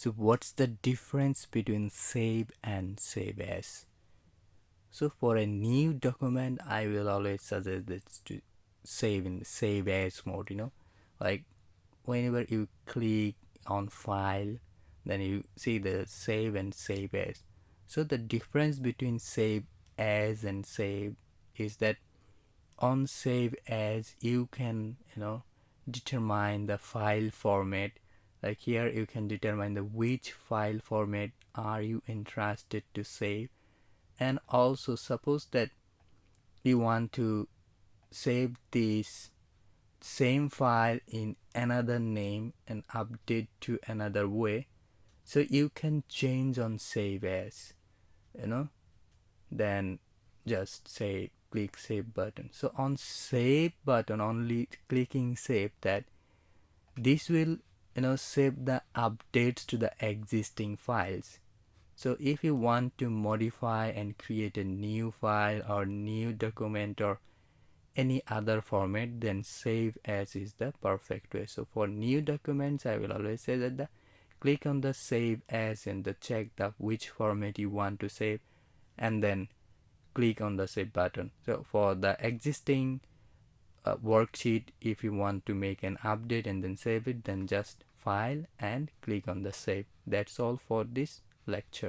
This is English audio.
So what's the difference between save and save as? So for a new document, I will always suggest this to save in save as mode, like whenever you click on file, then you see the save and save as. So the difference between save as and save is that on save as you can determine the file format. Like here you can determine the which file format are you interested to save, and also suppose that you want to save this same file in another name and update to another way, so you can change on save as, you know then just say click save button. So on save button, only clicking save, that this will save the updates to the existing files. So if you want to modify and create a new file or new document or any other format, then save as is the perfect way. So for new documents, I will always say that click on the save as and check the which format you want to save, and then click on the save button. So for the existing worksheet, if you want to make an update and then save it, then just file and click on the save. That's all for this lecture.